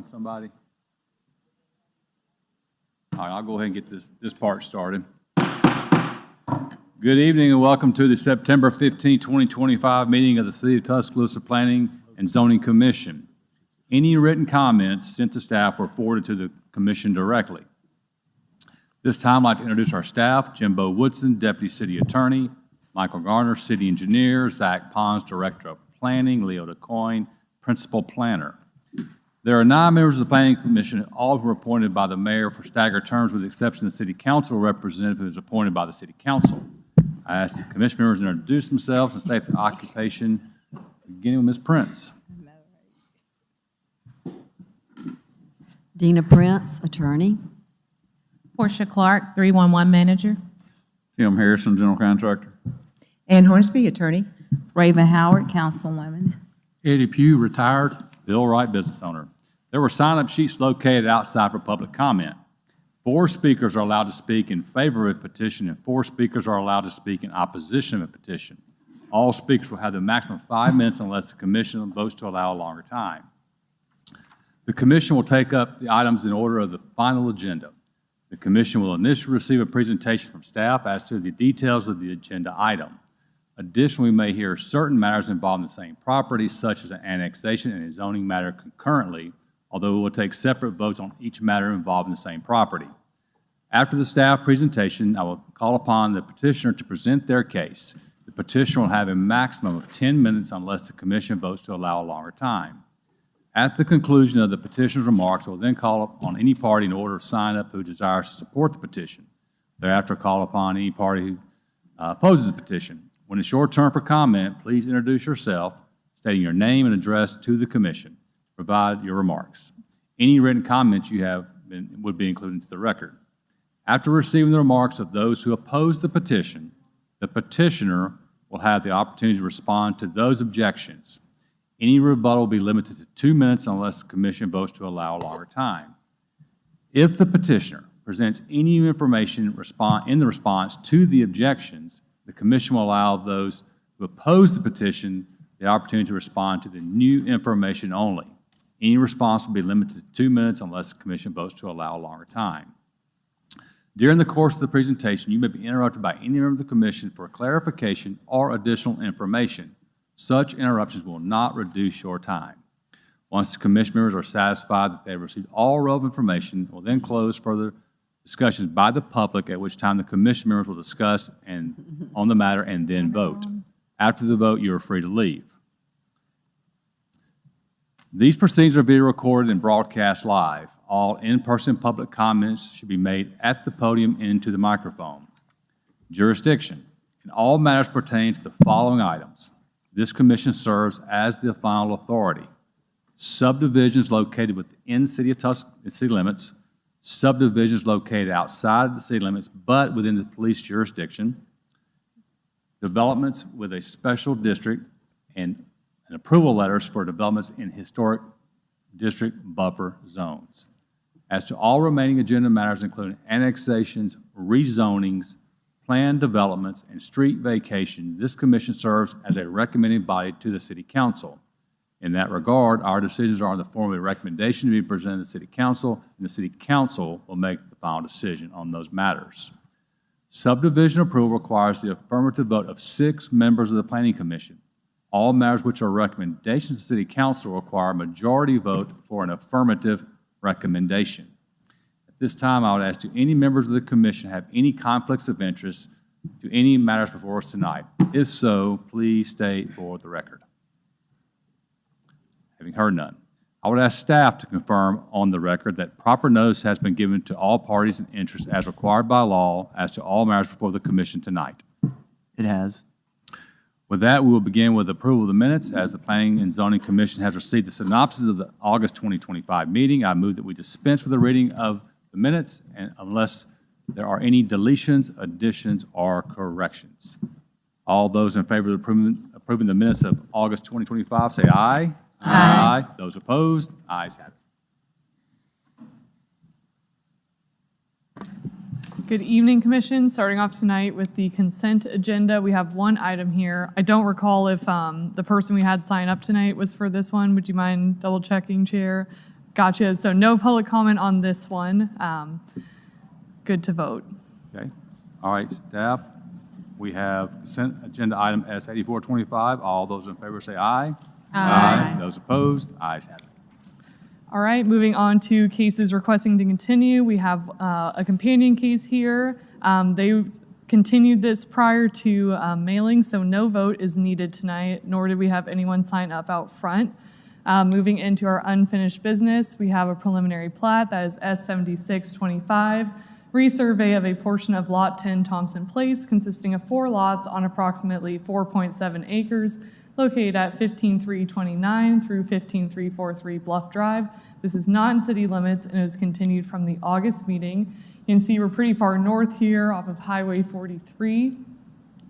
from somebody? All right, I'll go ahead and get this part started. Good evening and welcome to the September 15, 2025 meeting of the City of Tuscaloosa Planning and Zoning Commission. Any written comments sent to staff were forwarded to the commission directly. This time, I'd like to introduce our staff: Jimbo Woodson, Deputy City Attorney; Michael Garner, City Engineer; Zach Pons, Director of Planning; Leo DeCoyne, Principal Planner. There are 9 members of the Planning Commission, all who are appointed by the Mayor for staggered terms, with the exception of the City Council representative who is appointed by the City Council. I ask the commission members to introduce themselves and state their occupation, beginning with Ms. Prince. Dina Prince, Attorney. Portia Clark, 311 Manager. Tim Harrison, General Contractor. Ann Hornsby, Attorney. Raven Howard, Councilwoman. Eddie Pugh, retired. Bill Wright, Business Owner. There were sign-up sheets located outside for public comment. 4 speakers are allowed to speak in favor of a petition, and 4 speakers are allowed to speak in opposition of a petition. All speakers will have the maximum of 5 minutes unless the commission votes to allow a longer time. The commission will take up the items in order of the final agenda. The commission will initially receive a presentation from staff as to the details of the agenda item. Additionally, we may hear certain matters involving the same property, such as an annexation and a zoning matter concurrently, although we will take separate votes on each matter involving the same property. After the staff presentation, I will call upon the petitioner to present their case. The petitioner will have a maximum of 10 minutes unless the commission votes to allow a longer time. At the conclusion of the petitioner's remarks, we'll then call upon any party in order of sign-up who desires to support the petition. Thereafter, call upon any party who opposes the petition. When it's your turn for comment, please introduce yourself, stating your name and address to the commission. Provide your remarks. Any written comments you have would be included into the record. After receiving the remarks of those who oppose the petition, the petitioner will have the opportunity to respond to those objections. Any rebuttal will be limited to 2 minutes unless the commission votes to allow a longer time. If the petitioner presents any information in the response to the objections, the commission will allow those who oppose the petition the opportunity to respond to the new information only. Any response will be limited to 2 minutes unless the commission votes to allow a longer time. During the course of the presentation, you may be interrupted by any member of the commission for clarification or additional information. Such interruptions will not reduce your time. Once the commission members are satisfied that they have received all relevant information, we'll then close further discussions by the public, at which time the commission members will discuss on the matter and then vote. After the vote, you are free to leave. These proceedings are being recorded and broadcast live. All in-person public comments should be made at the podium into the microphone. Jurisdiction. In all matters pertaining to the following items, this commission serves as the final authority. Subdivisions located within city limits, subdivisions located outside the city limits but within the police jurisdiction, developments with a special district, and approval letters for developments in historic district buffer zones. As to all remaining agenda matters, including annexations, rezonings, planned developments, and street vacation, this commission serves as a recommending body to the City Council. In that regard, our decisions are in the form of a recommendation to be presented to the City Council, and the City Council will make the final decision on those matters. Subdivision approval requires the affirmative vote of 6 members of the Planning Commission. All matters which are recommendations to the City Council require a majority vote for an affirmative recommendation. At this time, I would ask, do any members of the Commission have any conflicts of interest to any matters before us tonight? If so, please state for the record. Having heard none, I would ask staff to confirm on the record that proper notice has been given to all parties in interest as required by law as to all matters before the Commission tonight. It has. With that, we will begin with approval of the minutes. As the Planning and Zoning Commission has received the synopsis of the August 2025 meeting, I move that we dispense with the reading of the minutes and unless there are any deletions, additions, or corrections. All those in favor of approving the minutes of August 2025 say aye. Aye. Those opposed, ayes have it. Good evening, Commission. Starting off tonight with the consent agenda, we have one item here. I don't recall if the person we had sign up tonight was for this one. Would you mind double checking, Chair? Gotcha. So no public comment on this one. Good to vote. Okay. All right, staff, we have consent agenda item S 8425. All those in favor say aye. Aye. Those opposed, ayes have it. All right, moving on to cases requesting to continue. We have a companion case here. They continued this prior to mailing, so no vote is needed tonight, nor did we have anyone sign up out front. Moving into our unfinished business, we have a preliminary plat that is S 7625, resurvey of a portion of Lot 10 Thompson Place consisting of 4 lots on approximately 4.7 acres located at 15329 through 15343 Bluff Drive. This is not in city limits and it was continued from the August meeting. You can see we're pretty far north here off of Highway 43.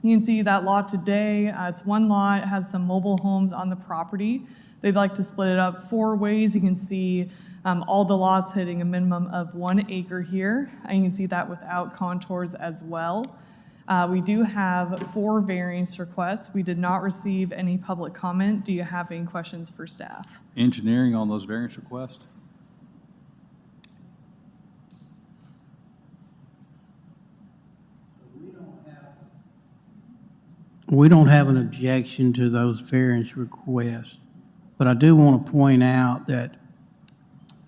You can see that lot today, it's one lot, it has some mobile homes on the property. They'd like to split it up 4 ways. You can see all the lots hitting a minimum of 1 acre here. And you can see that without contours as well. We do have 4 variance requests. We did not receive any public comment. Do you have any questions for staff? Engineering on those variance requests? We don't have an objection to those variance requests, but I do want to point out that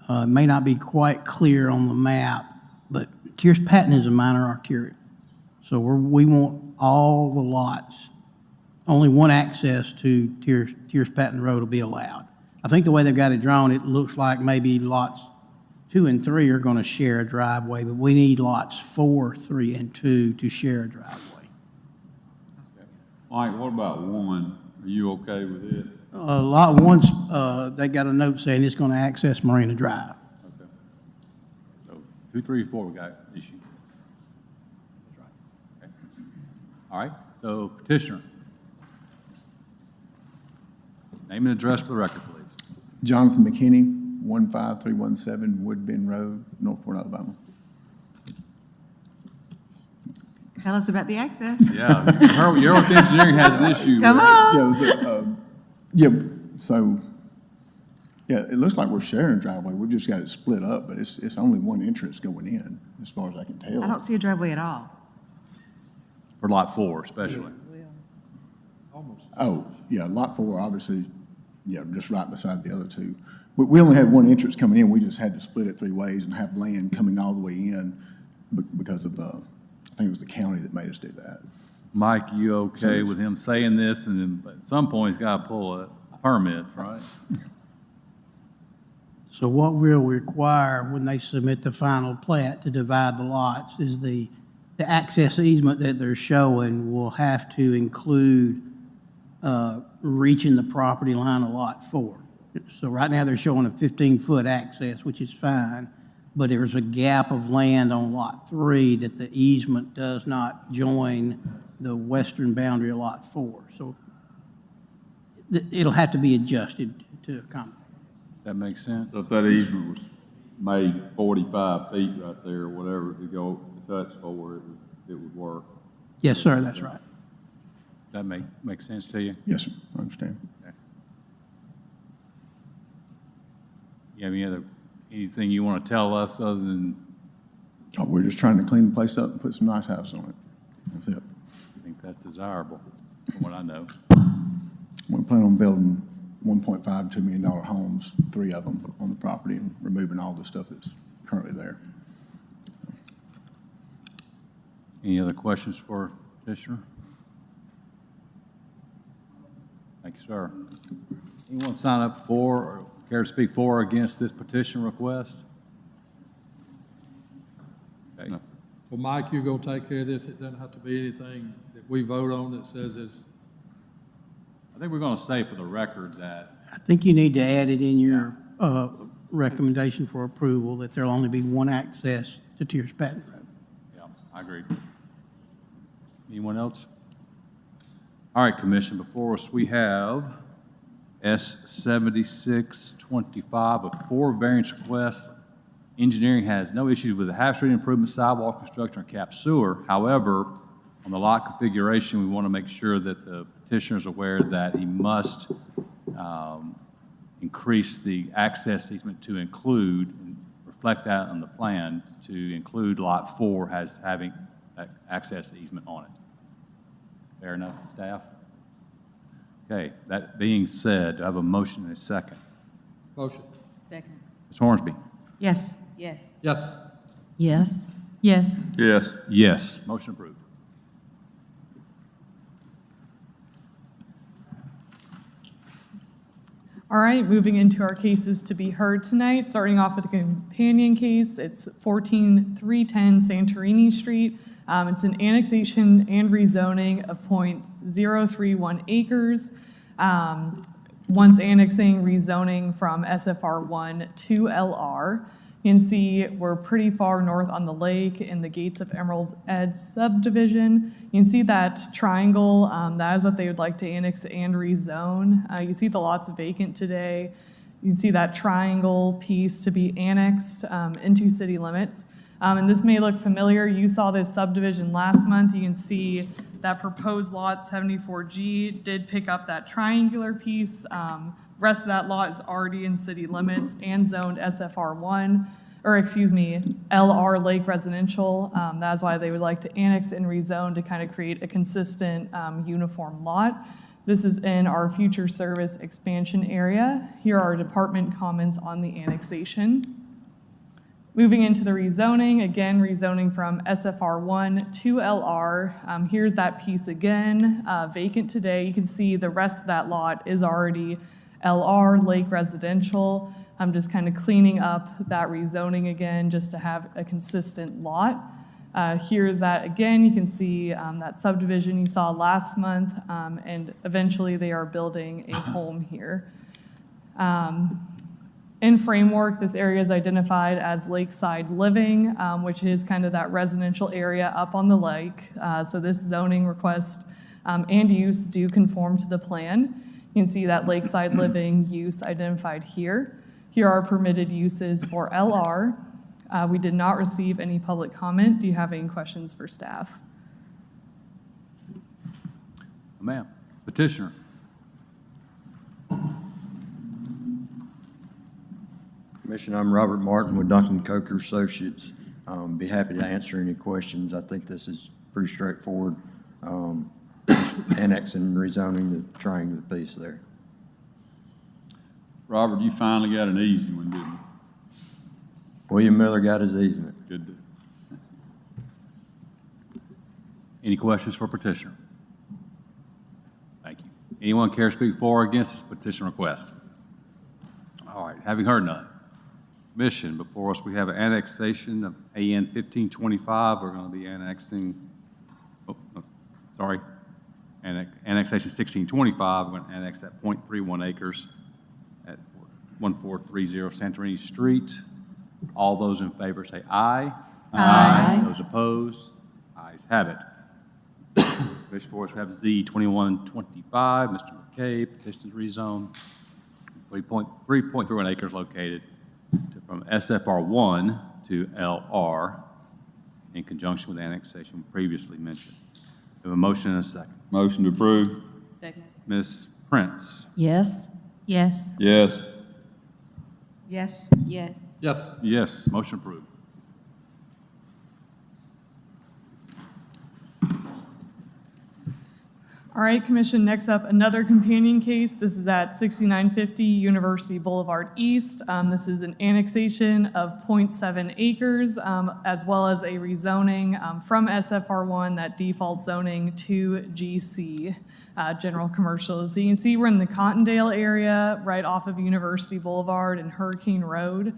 it may not be quite clear on the map, but Tierce Patton is a minor arterial. So we want all the lots, only one access to Tierce Patton Road will be allowed. I think the way they've got it drawn, it looks like maybe lots 2 and 3 are going to share a driveway, but we need lots 4, 3, and 2 to share a driveway. Mike, what about 1? Are you okay with it? Lot 1's, they got a note saying it's going to access Marina Drive. Okay. So 2, 3, 4, we got issue. Okay. All right, so petitioner. Name and address for the record, please. Jonathan McKinney, 15317 Woodbend Road, Northport, Alabama. Tell us about the access. Yeah, your engineering has an issue. Come with- on. It looks like we're sharing a driveway. We've just got it split up, but it's only one entrance going in, as far as I can tell. I don't see a driveway at all. For lot 4 especially. Oh, yeah, lot 4, obviously, just right beside the other 2. We only had one entrance coming in. We just had to split it 3 ways and have land coming all the way in because of I think it was the county that made us do that. Mike, you okay with him saying this, and then at some point, he's got to pull permits, right? So what we'll require when they submit the final plat to divide the lots is the access easement that they're showing will have to include reaching the property line of lot 4. So right now, they're showing a 15-foot access, which is fine, but there's a gap of land on lot 3 that the easement does not join the western boundary of lot 4. So it'll have to be adjusted to accommodate. That makes sense? So if that easement was made 45 feet right there, or whatever, to go to touch for, it would work. Yes, sir, that's right. That make sense to you? Yes, sir, I understand. Okay. You have anything you want to tell us other than, Oh, we're just trying to clean the place up and put some nice houses on it. That's it. I think that's desirable, from what I know? We plan on building $1.5, $2 million homes, 3 of them on the property, and removing all the stuff that's currently there. Any other questions for petitioner? Thank you, sir. Anyone sign up for or care to speak for or against this petition request? Okay. Well, Mike, you're gonna take care of this. It doesn't have to be anything that we vote on that says it's, I think we're going to say for the record that, I think you need to add it in your recommendation for approval that there'll only be one access to Tierce Patton Road. yeah, I agree. Anyone else? All right, Commission, before us, we have S 7625 of 4 variance requests. Engineering has no issues with the Half Street improvement, sidewalk construction, or cap sewer. However, on the lot configuration, we want to make sure that the petitioner is aware that he must increase the access easement to include, and reflect that on the plan, to include Lot 4 as having that access easement on it. Fair enough, staff? Okay, that being said, do I have a motion and a second? Motion. Second. Ms. Hornsby? Yes. Yes. Yes. Yes. Yes. Yes. Yes, motion approved. All right, moving into our cases to be heard tonight, starting off with a companion case. It's 14310 Santorini Street. It's an annexation and rezoning of .031 acres. Once annexing, rezoning from SFR1 to LR. You can see we're pretty far north on the lake in the Gates of Emerald's Edge subdivision. You can see that triangle, that is what they would like to annex and rezone. You can see the lots vacant today. You can see that triangle piece to be annexed into city limits. And this may look familiar. You saw this subdivision last month. You can see that proposed lot 74G did pick up that triangular piece. Rest of that lot is already in city limits and zoned SFR1, or excuse me, LR Lake Residential. That's why they would like to annex and rezone to kind of create a consistent, uniform lot. This is in our future service expansion area. Here are department comments on the annexation. Moving into the rezoning, again, rezoning from SFR1 to LR. Here's that piece again, vacant today. You can see the rest of that lot is already LR, Lake Residential. I'm just kind of cleaning up that rezoning again just to have a consistent lot. Here's that again. You can see that subdivision you saw last month, and eventually they are building a home here. In framework, this area is identified as lakeside living, which is kind of that residential area up on the lake. So this zoning request and use do conform to the plan. You can see that lakeside living use identified here. Here are permitted uses for LR. We did not receive any public comment. Do you have any questions for staff? Ma'am, petitioner. Commissioner, I'm Robert Martin with Duncan Coker Associates. Be happy to answer any questions. I think this is pretty straightforward. Annexing and rezoning the triangular piece there. Robert, you finally got an easy one, didn't you? William Miller got his easement. Good. Any questions for petitioner? Thank you. Anyone care to speak for or against this petition request? All right, having heard none. Commission, before us we have an annexation of AN 1525. We're going to be annexing, annexation 1625. We're going to annex that .31 acres at 1430 Santorini Street. All those in favor say aye. Aye. Those opposed? Ayes have it. Commission, before us we have Z 2125. Mr. McKay, petitions rezone. 3.31 acres located from SFR1 to LR in conjunction with annexation previously mentioned. We have a motion and a second. Motion to approve? Second. Ms. Prince? Yes. Yes. Yes. Yes. Yes. Yes. Yes, motion approved. All right, Commission, next up, another companion case. This is at 6950 University Boulevard East. This is an annexation of .7 acres, as well as a rezoning from SFR1, that default zoning, to GC, General Commercial. So you can see we're in the Cottondale area, right off of University Boulevard and Hurricane Road.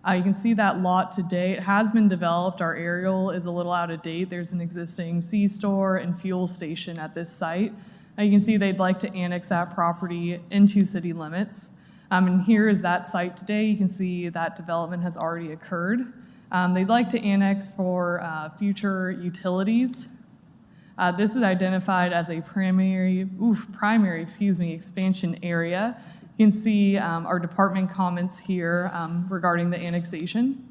You can see that lot today. It has been developed. Our aerial is a little out of date. There's an existing C-store and fuel station at this site. You can see they'd like to annex that property into city limits. And here is that site today. You can see that development has already occurred. They'd like to annex for future utilities. This is identified as a primary expansion area. You can see our department comments here regarding the annexation.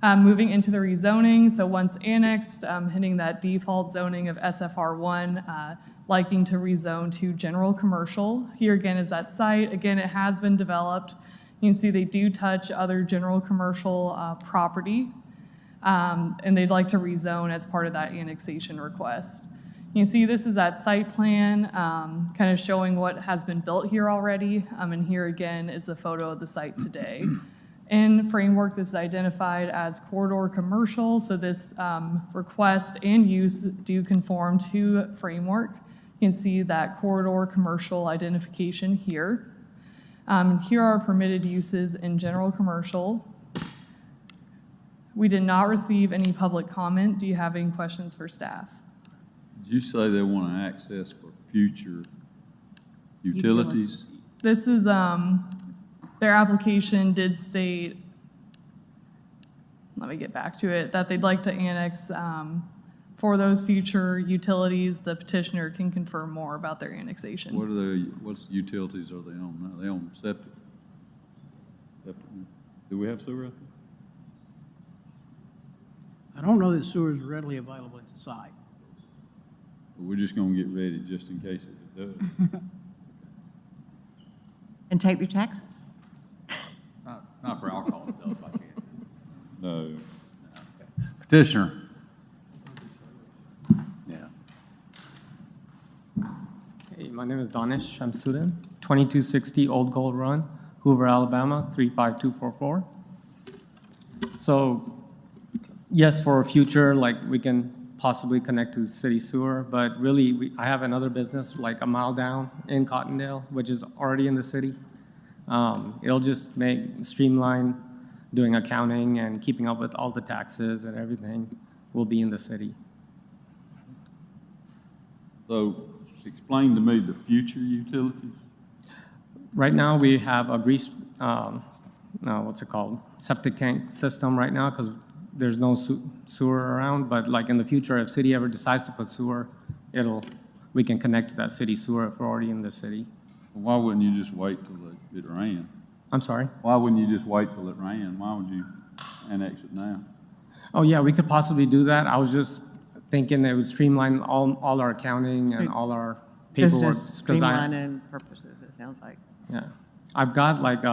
Moving into the rezoning, so once annexed, hitting that default zoning of SFR1, liking to rezone to general commercial. Here again is that site. Again, it has been developed. You can see they do touch other general commercial property, and they'd like to rezone as part of that annexation request. You can see this is that site plan, kind of showing what has been built here already, and here again is the photo of the site today. In framework, this is identified as corridor commercial, so this request and use do conform to framework. You can see that corridor commercial identification here. Here are permitted uses in general commercial. We did not receive any public comment. Do you have any questions for staff? Did you say they want to access for future utilities? This is, their application did state, let me get back to it, that they'd like to annex for those future utilities. The petitioner can confirm more about their annexation. What's utilities are they on now? They on septic? Do we have sewer out there? I don't know that sewer is readily available at the site. We're just gonna get ready just in case it does. And take their taxes. Not for alcohol sales, by chance. No. Petitioner. Yeah. Hey, my name is Danish Shamsuddin, 2260 Old Gold Run, Hoover, Alabama, 35244. So, yes, for a future, like we can possibly connect to city sewer, but really, I have another business like a mile down in Cottondale, which is already in the city. It'll just streamline doing accounting and keeping up with all the taxes and everything will be in the city. So explain to me the future utilities. Right now, we have a what's it called? Septic tank system right now because there's no sewer around, but like in the future, if city ever decides to put sewer, we can connect to that city sewer if we're already in the city. Why wouldn't you just wait till it ran? I'm sorry? Why wouldn't you just wait till it ran? Why would you annex it now? Oh, yeah, we could possibly do that. I was just thinking it would streamline all our accounting and all our paperwork. Business streamlining purposes, it sounds like. Yeah. I've got like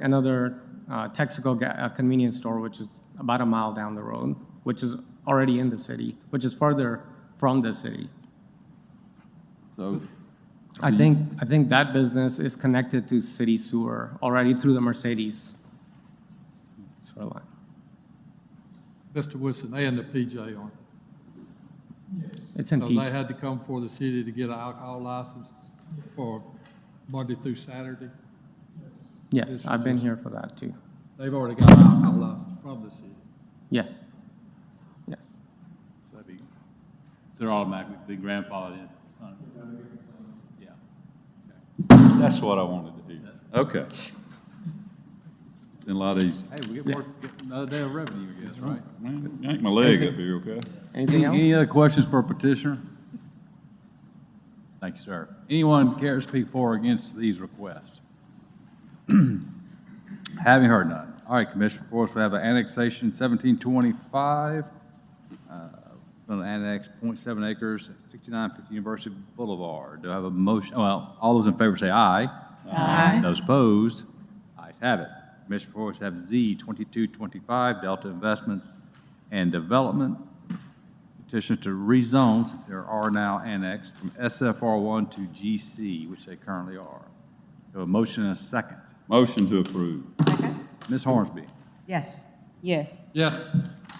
another Texaco convenience store, which is about a mile down the road, which is already in the city, which is further from the city. So I think that business is connected to city sewer already through the Mercedes sewer line. Mr. Wilson, they in the PJ, aren't they? It's in So Peach. they had to come for the city to get an alcohol license for Monday through Saturday? Yes, I've been here for that too. They've already got an alcohol license from the city. Yes. Yes. So they're automatically grandfathered in. Yeah. that's what I wanted to hear. Okay. Then a lot of these, Hey, we get another day of revenue, I guess, right? yank my leg up here, okay? Anything else? Any other questions for a petitioner? Thank you, sir. Anyone care to speak for or against these requests? Having heard none. All right, Commissioner, before us, we have an annexation 1725. Going to annex 0.7 acres at 6950 University Boulevard. Do I have a motion? Well, all those in favor say aye. Aye. Those opposed? Ayes have it. Commissioner, before us have Z 2225 Delta Investments and Development. Petition to rezone, since there are now annexed, from SFR1 to GC, which they currently are. Do I have a motion and a second? Motion to approve. Ms. Hornsby? Yes. Yes. Yes.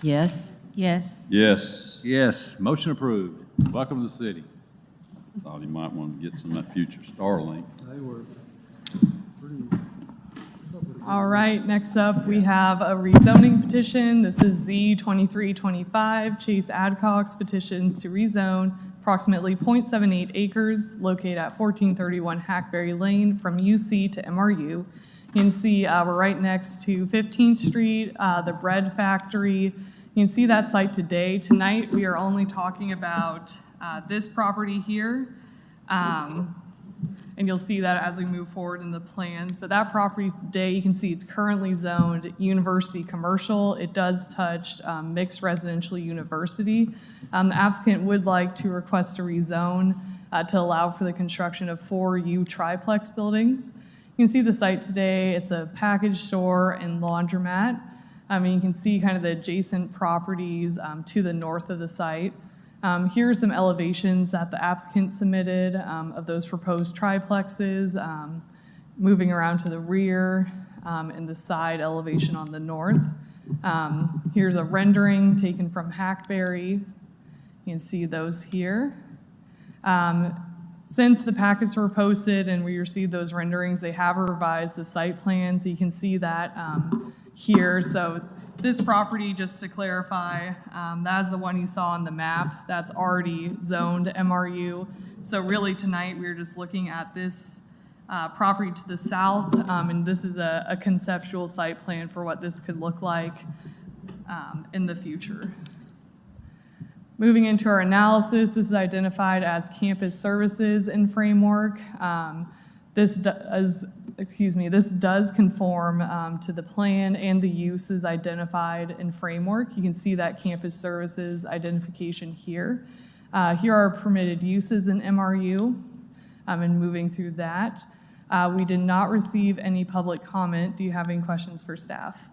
Yes. Yes. Yes. Yes, motion approved. Welcome to the city. Thought he might want to get some of that future Starlink. They were pretty. All right, next up, we have a rezoning petition. This is Z 2325, Chase Adcox petitions to rezone approximately 0.78 acres located at 1431 Hackberry Lane from UC to MRU. You can see we're right next to 15th Street, the bread factory. You can see that site today. Tonight, we are only talking about this property here. And you'll see that as we move forward in the plans. But that property today, you can see it's currently zoned university commercial. It does touch mixed residential university. The applicant would like to request a rezone to allow for the construction of 4 U triplex buildings. You can see the site today. It's a package store and laundromat. You can see kind of the adjacent properties to the north of the site. Here are some elevations that the applicant submitted of those proposed triplexes, moving around to the rear and the side elevation on the north. Here's a rendering taken from Hackberry. You can see those here. Since the packets were posted and we received those renderings, they have revised the site plan, so you can see that here. So this property, just to clarify, that's the one you saw on the map. That's already zoned MRU. So really tonight, we're just looking at this property to the south, and this is a conceptual site plan for what this could look like in the future. Moving into our analysis, this is identified as campus services and framework. This does conform to the plan and the uses identified in framework. You can see that campus services identification here. Here are permitted uses in MRU, and moving through that. We did not receive any public comment. Do you have any questions for staff?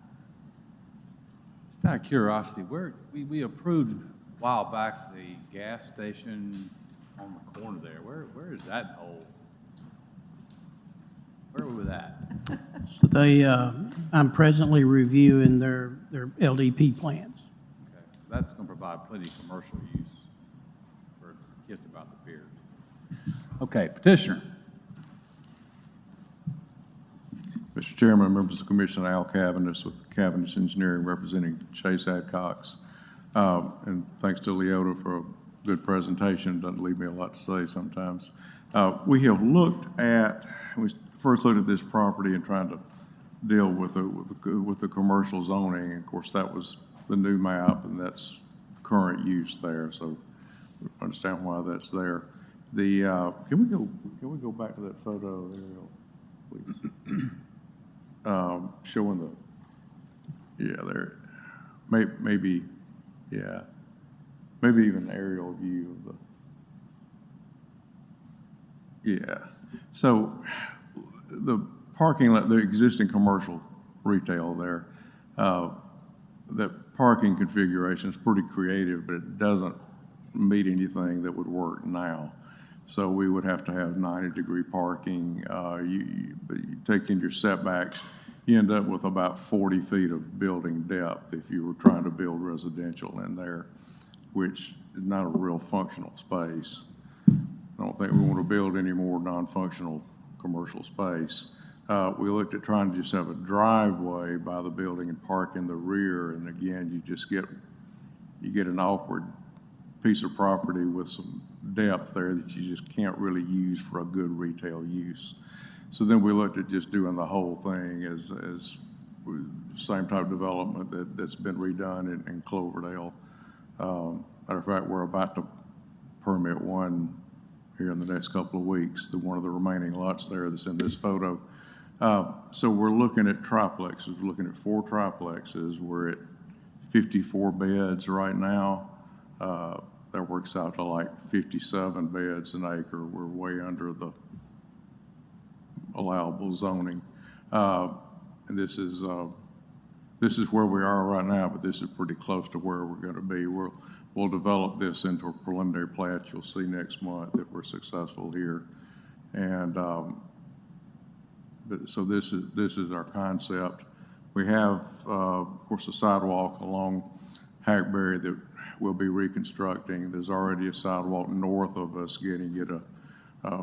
Just out of curiosity, we approved a while back the gas station on the corner there. Where is that hole? Where were we with that? I'm presently reviewing their LDP plans. Okay, that's going to provide plenty of commercial use for just about the pier. Okay, petitioner. Mr. Chairman, members of the Commission, Al Cavendish with Cavendish Engineering representing Chase Adcox. And thanks to Leota for a good presentation. Doesn't leave me a lot to say sometimes. We have looked at, we first looked at this property and trying to deal with the commercial zoning. Of course, that was the new map, and that's current use there. So we understand why that's there. Can we go back to that photo there, please? Showing there, maybe even an aerial view of So the parking lot, the existing commercial retail there, that parking configuration is pretty creative, but it doesn't meet anything that would work now. So we would have to have 90-degree parking. You take in your setbacks, you end up with about 40 feet of building depth if you were trying to build residential in there, which is not a real functional space. I don't think we want to build any more non-functional commercial space. We looked at trying to just have a driveway by the building and park in the rear, and again, you get an awkward piece of property with some depth there that you just can't really use for a good retail use. So then we looked at just doing the whole thing as same type of development that's been redone in Cloverdale. Matter of fact, we're about to permit one here in the next couple of weeks, one of the remaining lots there that's in this photo. So we're looking at triplexes. We're looking at 4 triplexes. We're at 54 beds right now. That works out to like 57 beds an acre. We're way under the allowable zoning. And this is where we are right now, but this is pretty close to where we're going to be. We'll develop this into a preliminary plat. You'll see next month that we're successful here. And so this is our concept. We have, of course, a sidewalk along Hackberry that we'll be reconstructing. There's already a sidewalk north of us getting it a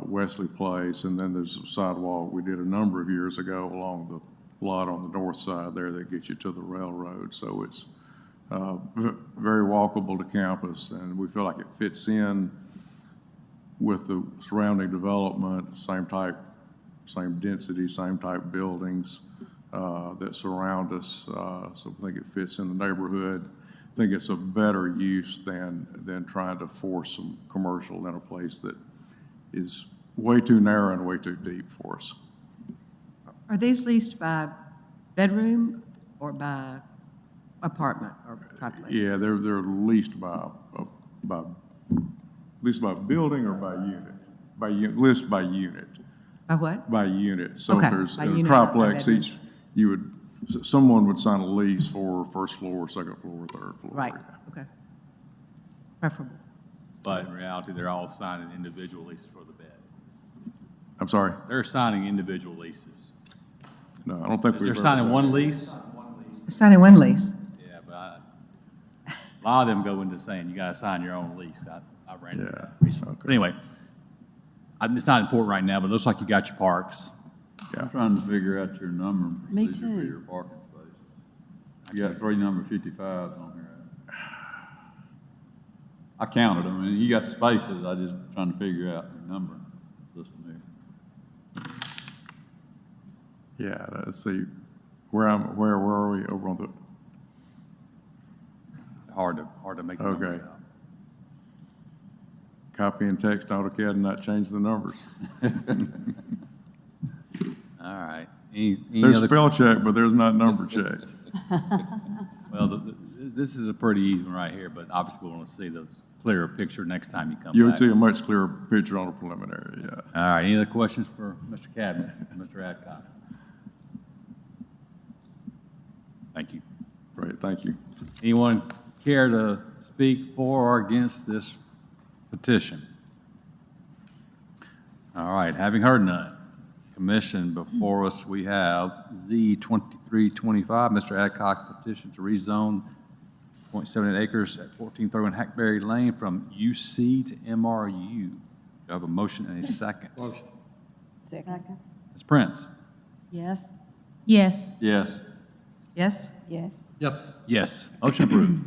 Wesley Place, and then there's a sidewalk we did a number of years ago along the lot on the north side there that gets you to the railroad. So it's very walkable to campus, and we feel like it fits in with the surrounding development, same type, same density, same type buildings that surround us. So I think it fits in the neighborhood. I think it's a better use than trying to force some commercial in a place that is way too narrow and way too deep for us. Are these leased by bedroom or by apartment or property? Yeah, they're leased by building or by unit? Leased by unit. By what? By unit. So Okay, if there's by a unit, not by triplex, bedroom. someone would sign a lease for first floor, second floor, third floor. Right, okay. Preferable. But in reality, they're all signing individual leases for the bed. I'm sorry? They're signing individual leases. No, I don't think we've They're ever signing done one that. lease? They're signing one lease. Yeah, but a lot of them go into saying you gotta sign your own lease. I ran into that Yeah, recently. okay. But anyway, it's not important right now, but it looks like you got your parks. Yeah. Trying to figure out your number Me procedure for too. your parking space. You got 3 number 55s on here. I counted them, and you got the spaces, I just trying to figure out your number system here. Yeah, let's see, where are we over on the, Hard to make the numbers Okay. out. copy and text AutoCAD and not change the numbers? All right. Any There's other? spell check, but there's not number check. Well, this is a pretty easy one right here, but obviously we want to see the clearer picture next time you come You'll back. see a much clearer picture on a preliminary, yeah. All right, any other questions for Mr. Cabinet, Mr. Adcock? Thank you. Great, thank you. Anyone care to speak for or against this petition? All right, having heard none, Commission, before us, we have Z 2325, Mr. Adcock petition to rezone .78 acres at 1431 Hackberry Lane from UC to MRU. Do I have a motion and a second? Motion. Second. Ms. Prince? Yes. Yes. Yes. Yes? Yes. Yes. Yes, motion approved.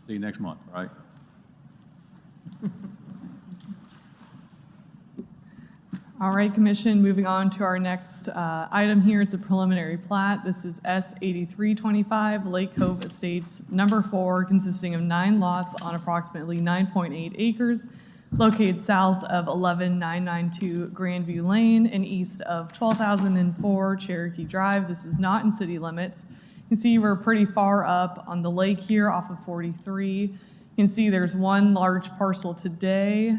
See you next month, right? All right, Commission, moving on to our next item here. It's a preliminary plat. This is S 8325 Lake Cove Estates Number 4, consisting of 9 lots on approximately 9.8 acres, located south of 11992 Grandview Lane and east of 12,004 Cherokee Drive. This is not in city limits. You can see we're pretty far up on the lake here off of 43. You can see there's one large parcel today.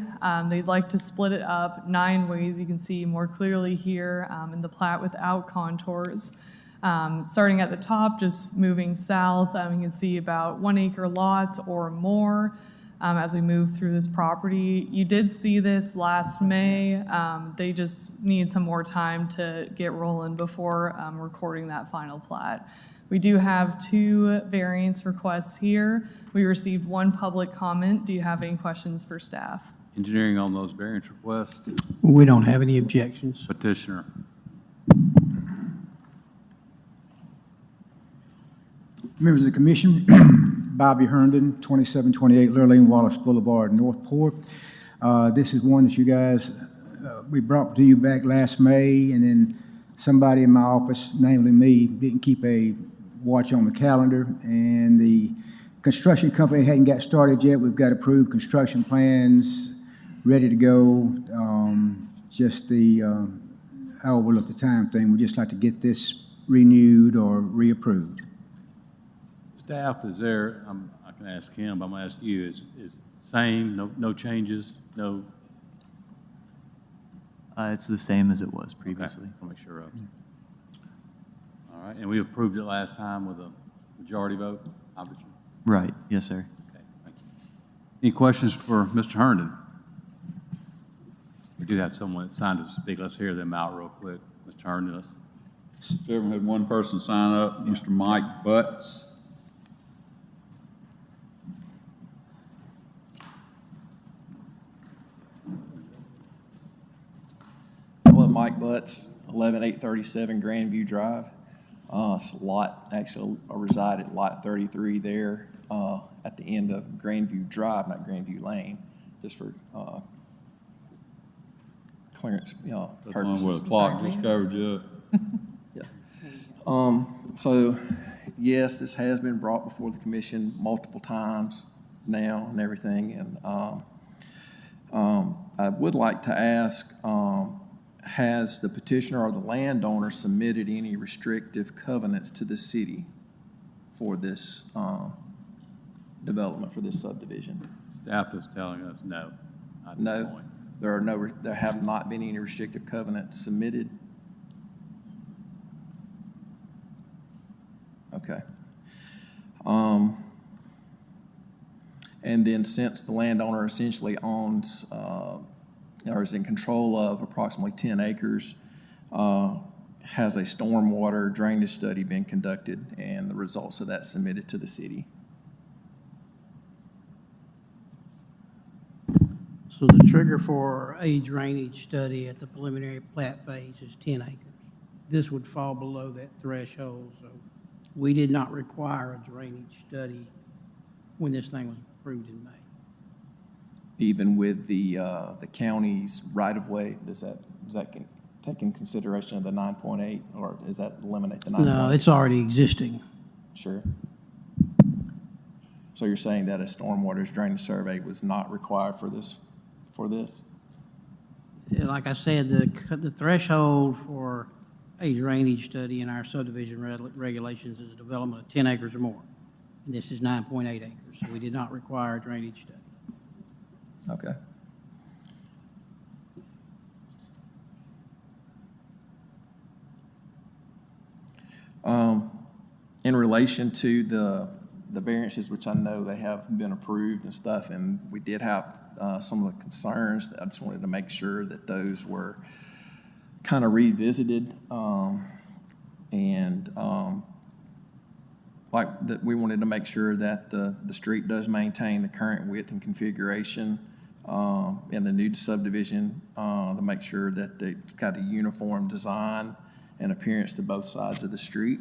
They'd like to split it up 9 ways. You can see more clearly here in the plat without contours. Starting at the top, just moving south, you can see about 1 acre lots or more as we move through this property. You did see this last May. They just need some more time to get rolling before recording that final plat. We do have 2 variance requests here. We received 1 public comment. Do you have any questions for staff? Engineering on those variance requests, We don't have any objections. petitioner. Members of the commission, Bobby Herndon, 2728 Lurleen Wallace Boulevard, Northport. This is one that you guys, we brought to you back last May, and then somebody in my office, namely me, didn't keep a watch on the calendar, and the construction company hadn't got started yet. We've got approved construction plans ready to go. I overlooked the time thing. We'd just like to get this renewed or reapproved. Staff, is there, I can ask him, but I'm gonna ask you, is same, no changes, no? It's the same as it was Okay, previously. I'll make sure of. All right, and we approved it last time with a majority vote, obviously? Right, yes, sir. Okay, thank you. Any questions for Mr. Herndon? We do have someone that signed to speak. Let's hear them out real quick. Mr. Herndon, let's. Chairman had one person sign up, Mr. Mike Butts. Well, Mike Butts, 11837 Grandview Drive. It's a lot, actually, I reside at lot 33 there at the end of Grandview Drive, not Grandview Lane, just for clearance, That's purposes. one where the clock just covered you up. So, yes, this has been brought before the commission multiple times. now and everything, and I would like to ask, has the petitioner or the landowner submitted any restrictive covenants to the city for this development, for this subdivision? Staff is telling us no. At this No, point. there have not been any restrictive covenants submitted? Okay. And then since the landowner essentially owns, or is in control of approximately 10 acres, has a stormwater drainage study been conducted and the results of that submitted to the city? So the trigger for a drainage study at the preliminary plat phase is 10 acres. This would fall below that threshold, so we did not require a drainage study when this thing was approved in May. Even with the county's right-of-way, does that take in consideration of the 9.8, or does that eliminate the 9.8? No, it's already existing. Sure. So you're saying that a stormwater drainage survey was not required for this? Like I said, the threshold for a drainage study in our subdivision regulations is a development of 10 acres or more. And this is 9.8 acres, so we did not require a drainage study. Okay. In relation to the variances, which I know they have been approved and stuff, and we did have some of the concerns, I just wanted to make sure that those were kind of revisited, like that we wanted to make sure that the street does maintain the current width and configuration in the new subdivision, to make sure that it's got a uniform design and appearance to both sides of the street.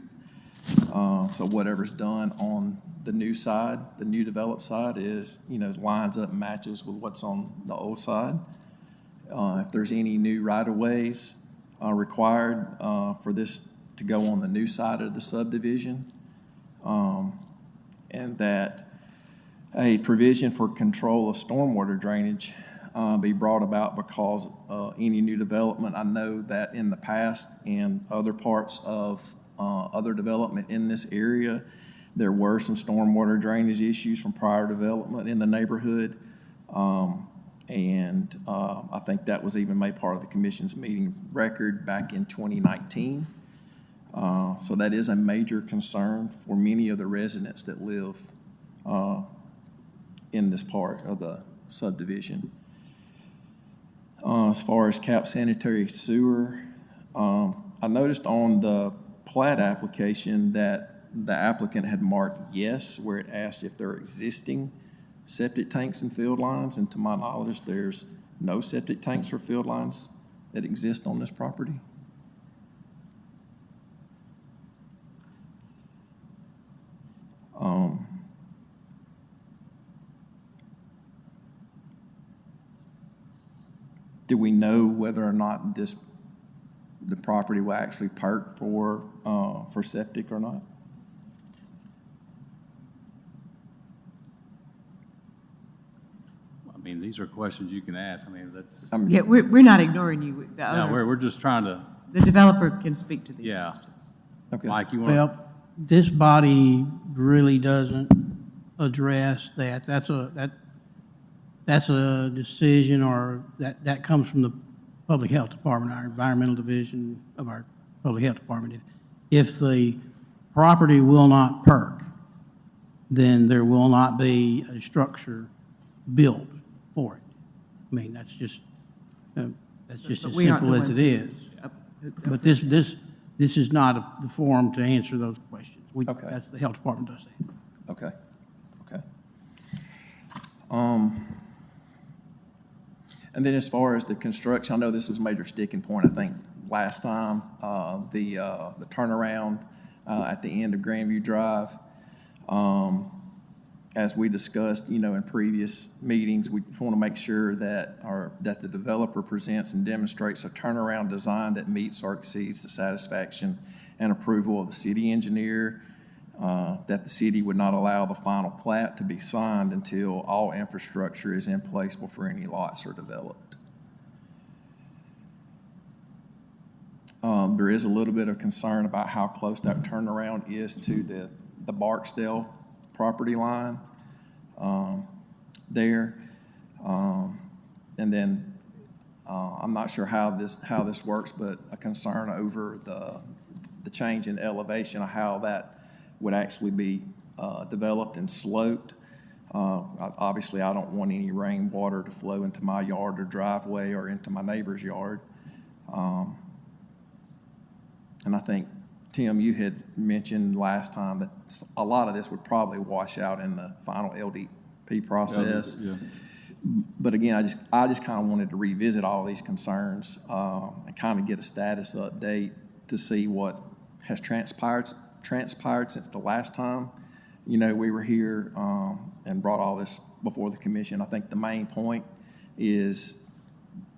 So whatever's done on the new side, the new developed side is, lines up and matches with what's on the old side. If there's any new right-of-ways required for this to go on the new side of the subdivision, and that a provision for control of stormwater drainage be brought about because any new development. I know that in the past, in other parts of other development in this area, there were some stormwater drainage issues from prior development in the neighborhood. And I think that was even made part of the commission's meeting record back in 2019. So that is a major concern for many of the residents that live in this part of the subdivision. As far as cap sanitary sewer, I noticed on the plat application that the applicant had marked yes, where it asked if there are existing septic tanks and field lines, and to my knowledge, there's no septic tanks or field lines that exist on this property. Do we know whether or not the property will actually perk for septic or not? I mean, these are questions you can ask. I mean, that's, Yeah, we're not ignoring you. The no, owner- we're just trying to, The developer can speak to these yeah. questions. Okay. Mike, you want to? Well, this body really doesn't address that. That's a decision, or that comes from the Public Health Department, our environmental division of our Public Health Department. If the property will not perk, then there will not be a structure built for it. I mean, that's just as we aren't simple the as ones it is. But this is not the forum to answer those questions. Okay. That's the Health Department does that. Okay, okay. And then as far as the construction, I know this was a major sticking point, I think, last time, the turnaround at the end of Grandview Drive. As we discussed, in previous meetings, we want to make sure that the developer presents and demonstrates a turnaround design that meets or exceeds the satisfaction and approval of the city engineer, that the city would not allow the final plat to be signed until all infrastructure is in place before any lots are developed. There is a little bit of concern about how close that turnaround is to the Barksdale property line there. And then I'm not sure how this works, but a concern over the change in elevation of how that would actually be developed and sloped. Obviously, I don't want any rainwater to flow into my yard or driveway or into my neighbor's yard. And I think, Tim, you had mentioned last time that a lot of this would probably wash out in the final LDP process. Yeah. But again, I just kind of wanted to revisit all these concerns and kind of get a status update to see what has transpired since the last time, we were here and brought all this before the commission. I think the main point is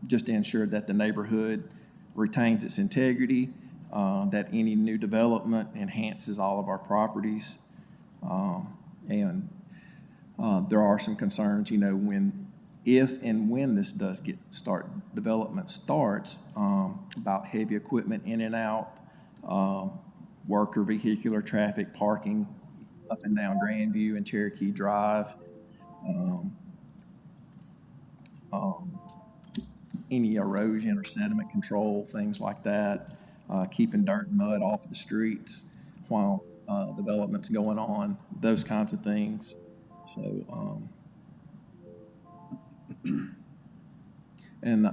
just to ensure that the neighborhood retains its integrity, that any new development enhances all of our properties. And there are some concerns, if and when this does development starts, about heavy equipment in and out, worker vehicular traffic parking up and down Grandview and Cherokee Drive, any erosion or sediment control, things like that, keeping dirt and mud off the streets while development's going on, those kinds of things. So, and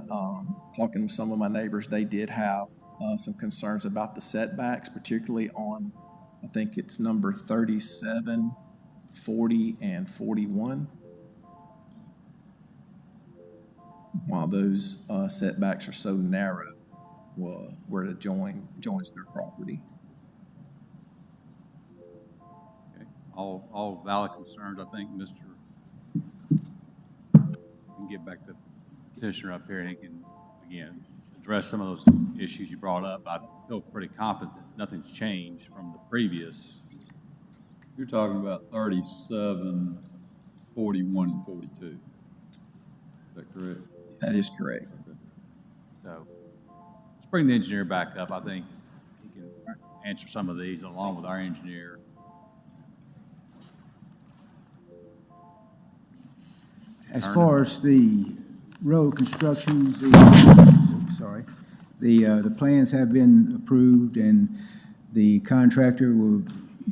talking with some of my neighbors, they did have some concerns about the setbacks, particularly on, I think it's number 37, 40, and 41. While those setbacks are so narrow, where it joins their property. Okay. All valid concerns. I think Mr. can get back to the petitioner up here and he can, again, address some of those issues you brought up. I feel pretty confident that nothing's changed from the previous. You're talking about 37, 41, and 42. Is that correct? That is correct. Okay. So let's bring the engineer back up. I think he can answer some of these along with our engineer. As far as the road construction, the plans have been approved, and the contractor will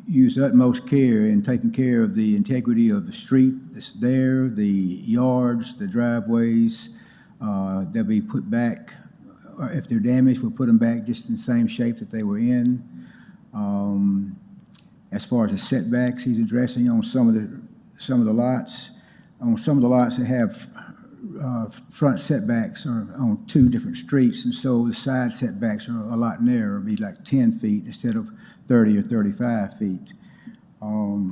use the utmost care in taking care of the integrity of the street that's there, the yards, the driveways. They'll be put back, or if they're damaged, we'll put them back just in the same shape that they were in. As far as the setbacks, he's addressing on some of the lots. On some of the lots that have front setbacks are on two different streets, and so the side setbacks are a lot narrower, be like 10 feet instead of 30 or 35 feet. I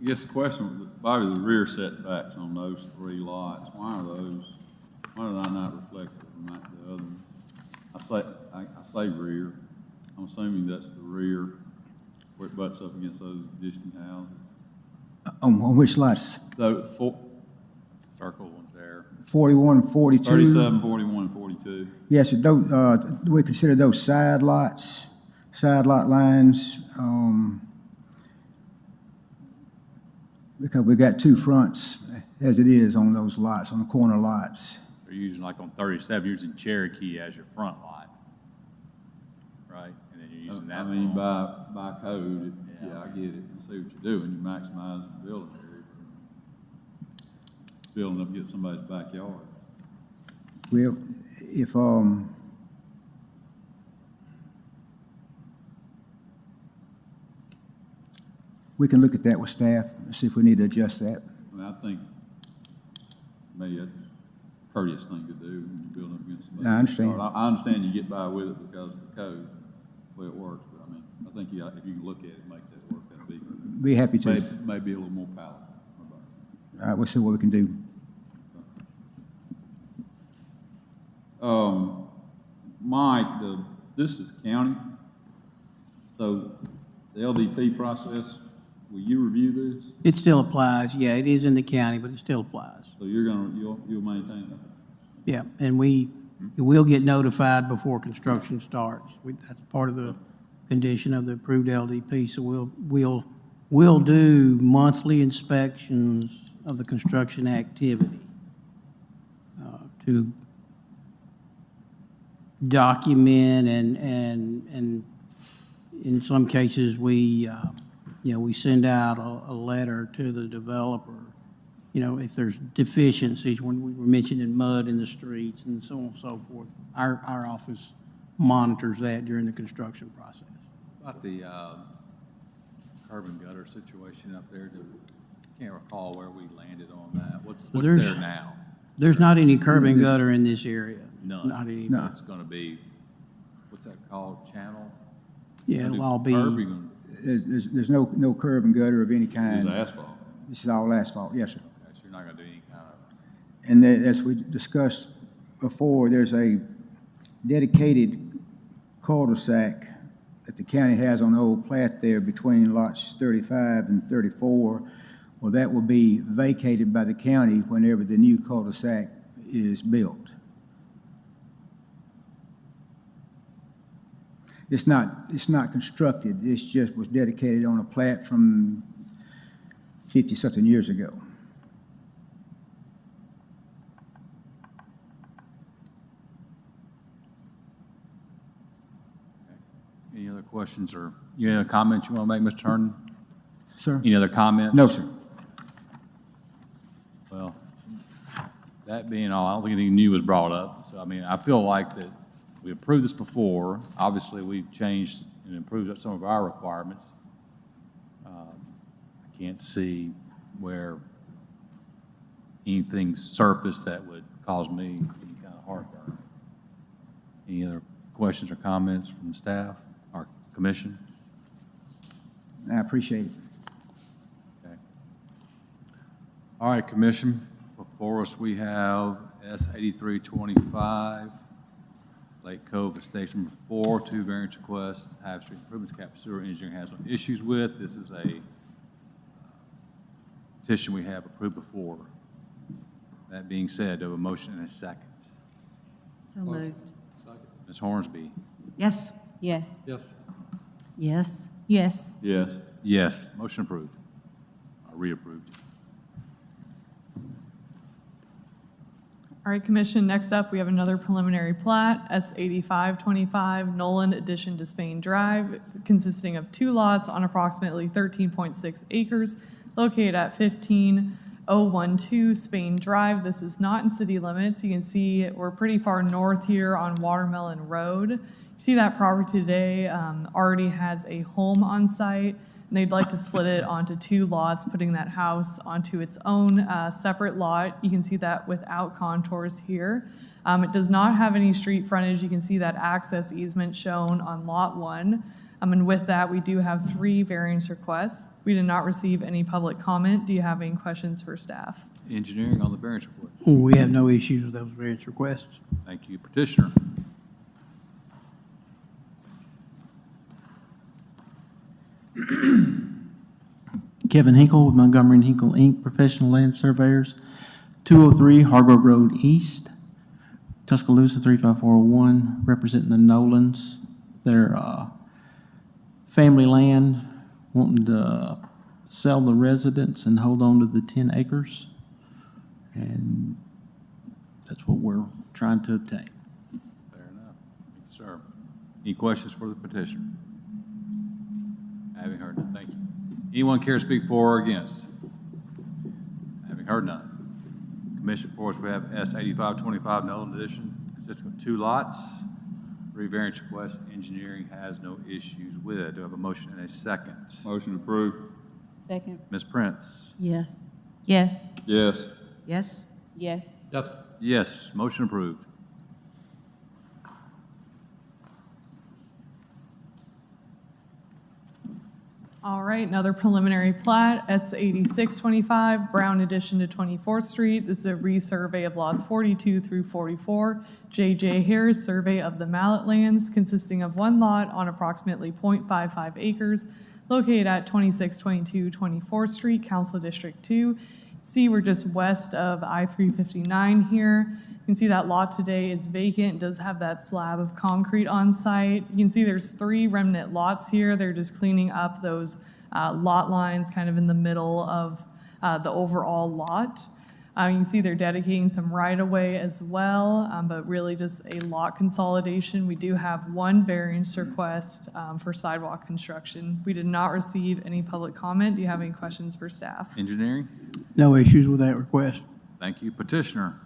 guess the question, Bobby, the rear setbacks on those three lots, why are they not reflected from the other one? I say rear. I'm assuming that's the rear where it butts up against those existing houses. On which lots? The Circle ones there. 41 and 42? 37, 41, and 42. Yes, we consider those side lots, side lot lines, because we've got two fronts as it is on those lots, on the corner lots. They're using, like on 37, using Cherokee as your front lot, right? And then you're using that. I mean, by code, yeah, I get it. I see what you're doing. You maximize the building area. Building up against somebody's backyard. Well, if, we can look at that with staff and see if we need to adjust that. I mean, I think maybe that's a courteous thing to do when you're building up against somebody's I understand. backyard. I understand you get by with it because of the code, the way it works, but I mean, I think if you can look at it and make that work, that'd be happy to. Maybe a little more palatable. All right, we'll see what we can do. Mike, this is county, so the LDP process will you review this? It still applies, yeah, it is in the county, but it still applies. So you'll maintain that? Yeah, and we will get notified before construction starts. That's part of the condition of the approved LDP, so we'll do monthly inspections of the construction activity to document and in some cases, we send out a letter to the developer, if there's deficiencies, when we were mentioning mud in the streets and so on and so forth. Our office monitors that during the construction process. About the curb and gutter situation up there, can't recall where we landed on that. What's there now? There's not any curb and gutter in this area. None. Not any. No. It's gonna be, what's that called, channel? Yeah, it'll all be. Curb, you're gonna- There's no curb and gutter of any kind. It's asphalt. This is all asphalt, yes, sir. So you're not gonna do any kind of, And then, as we discussed before, there's a dedicated cul-de-sac that the county has on the old plat there between lots 35 and 34. Well, that will be vacated by the county whenever the new cul-de-sac is built. It's not constructed, it's just was dedicated on a plat from 50-something years ago. any other questions or any other comments you wanna make, Mr. Herndon? Sir? Any other comments? No, sir. Well, that being all, I don't think anything new was brought up. So, I mean, I feel like that we approved this before. Obviously, we've changed and improved some of our requirements. I can't see where anything surfaced that would cause me any kind of heartburn. Any other questions or comments from the staff or commission? I appreciate it. Okay. All right, commission, before us we have S 8325, Lake Cove Estate number 4, 2 variance requests, Hive Street improvements, Cap Sewer Engineering has no issues with. This is a petition we have approved before. That being said, do I have a motion and a second? So moved. Ms. Hornsby? Yes. Yes. Yes. Yes. Yes. Yes. Yes, motion approved, or reapproved. All right, Commission, next up, we have another preliminary plat, S 8525 Nolan addition to Spain Drive, consisting of 2 lots on approximately 13.6 acres, located at 15012 Spain Drive. This is not in city limits. You can see we're pretty far north here on Watermelon Road. You see that property today already has a home on site, and they'd like to split it onto 2 lots, putting that house onto its own separate lot. You can see that without contours here. It does not have any street frontage. You can see that access easement shown on Lot 1. And with that, we do have 3 variance requests. We did not receive any public comment. Do you have any questions for staff? Engineering on the variance report. We have no issues with those variance requests. Thank you. Petitioner? Kevin Hinkle with Montgomery and Hinkle, Inc., Professional Land Surveyors, 203 Hargrove Road East, Tuscaloosa 35401, representing the Nolans. Their family land, wanting to sell the residence and hold on to the 10 acres. And that's what we're trying to obtain. Fair enough. Thank you, sir. Any questions for the petitioner? Having heard none, thank you. Anyone care to speak for or against? Having heard none. Commission, before us, we have S 8525 Nolan addition, consisting of 2 lots, 3 variance requests. Engineering has no issues with it. Do I have a motion and a second? Motion approved. Second. Ms. Prince? Yes. Yes. Yes. Yes. Yes. Yes. Yes, motion approved. All right, another preliminary plat, S 8625 Brown addition to 24th Street. This is a resurvey of lots 42 through 44. J.J. Harris survey of the Mallet lands, consisting of 1 lot on approximately 0.55 acres, located at 2622 24th Street, Council District 2. See, we're just west of I-359 here. You can see that lot today is vacant, does have that slab of concrete on site. You can see there's 3 remnant lots here. They're just cleaning up those lot lines kind of in the middle of the overall lot. You can see they're dedicating some right-of-way as well, but really just a lot consolidation. We do have 1 variance request for sidewalk construction. We did not receive any public comment. Do you have any questions for staff? Engineering? No issues with that request. Thank you. Petitioner?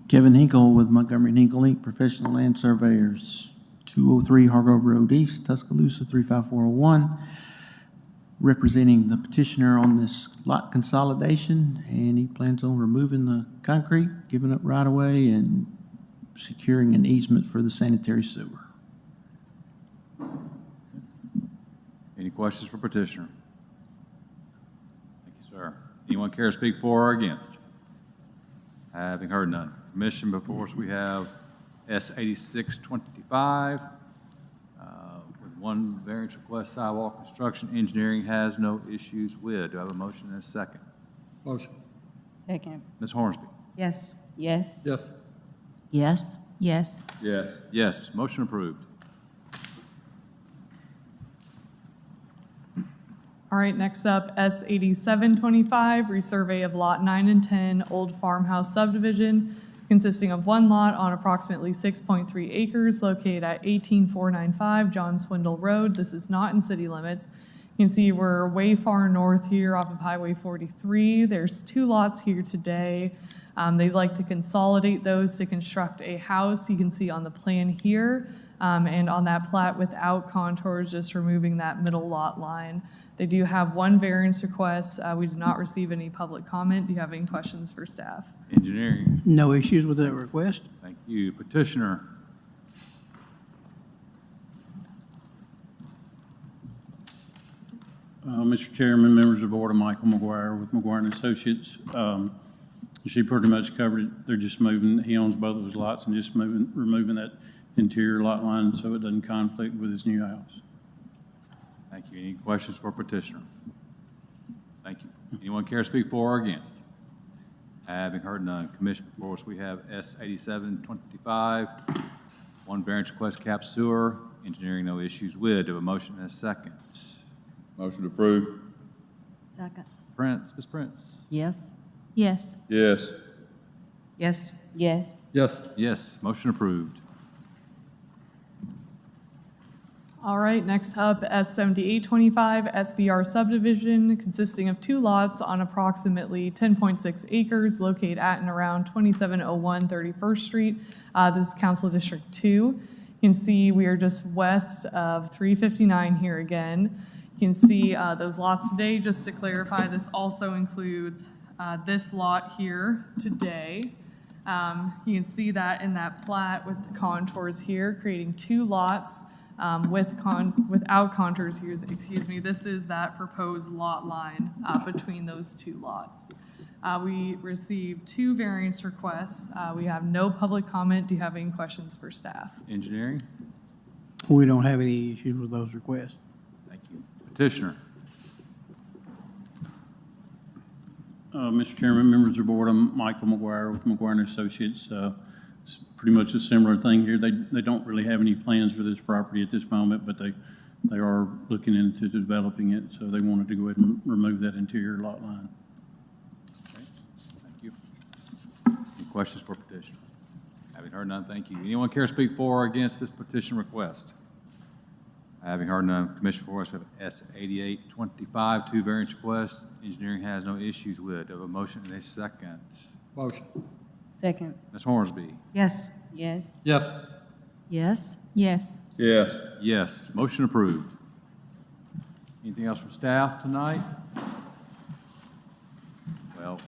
Kevin Hinkle with Montgomery and Hinkle Inc., Professional Land Surveyors, 203 Hargrove Road East, Tuscaloosa, 35401, representing the petitioner on this lot consolidation, and he plans on removing the concrete, giving up right-of-way, and securing an easement for the sanitary sewer. Any questions for petitioner? Thank you, sir. Anyone care to speak for or against? Having heard none. Commission, before us, we have S 8625 with 1 variance request, sidewalk construction. Engineering has no issues with. Do I have a motion and a second? Motion. Second. Ms. Hornsby? Yes. Yes. Yes. Yes. Yes. Yes. Yes, motion approved. All right, next up, S 8725, resurvey of Lot 9 and 10, Old Farmhouse Subdivision, consisting of 1 lot on approximately 6.3 acres located at 18495 John Swindle Road. This is not in city limits. You can see we're way far north here off of Highway 43. There's 2 lots here today. They'd like to consolidate those to construct a house. You can see on the plan here, and on that plat without contours, just removing that middle lot line. They do have 1 variance request. We did not receive any public comment. Do you have any questions for staff? Engineering? No issues with that request. Thank you. Petitioner? Mr. Chairman, members of the board, I'm Michael McGuire with McGuire and Associates. She pretty much covered it. They're just moving, he owns both of his lots and just removing that interior lot line so it doesn't conflict with his new house. Thank you. Any questions for petitioner? Thank you. Anyone care to speak for or against? Having heard none, Commission, before us, we have S 8725, 1 variance request, cap sewer. Engineering, no issues with. Do I have a motion and a second? Motion approved. Second. Prince, Ms. Prince? Yes. Yes. Yes. Yes. Yes. Yes. Yes, motion approved. All right, next up, S 7825 SBR subdivision consisting of 2 lots on approximately 10.6 acres located at and around 2701 31st Street. This is Council District 2. You can see we are just west of 359 here again. You can see those lots today. Just to clarify, this also includes this lot here today. You can see that in that plat with the contours here, creating 2 lots. Without contours here, excuse me, this is that proposed lot line between those 2 lots. We received 2 variance requests. We have no public comment. Do you have any questions for staff? Engineering? We don't have any issues with those requests. Thank you. Petitioner? Mr. Chairman, members of the board, I'm Michael McGuire with McGuire and Associates. It's pretty much a similar thing here. They don't really have any plans for this property at this moment, but they are looking into developing it, so they wanted to go ahead and remove that interior lot line. Okay. Thank you. Any questions for petitioner? Having heard none, thank you. Anyone care to speak for or against this petition request? Having heard none, Commission, for us, we have S 8825, 2 variance requests. Engineering has no issues with. Do I have a motion and a second? Motion. Second. Ms. Hornsby? Yes. Yes. Yes. Yes. Yes. Yes. Yes, motion approved. Anything else from staff tonight?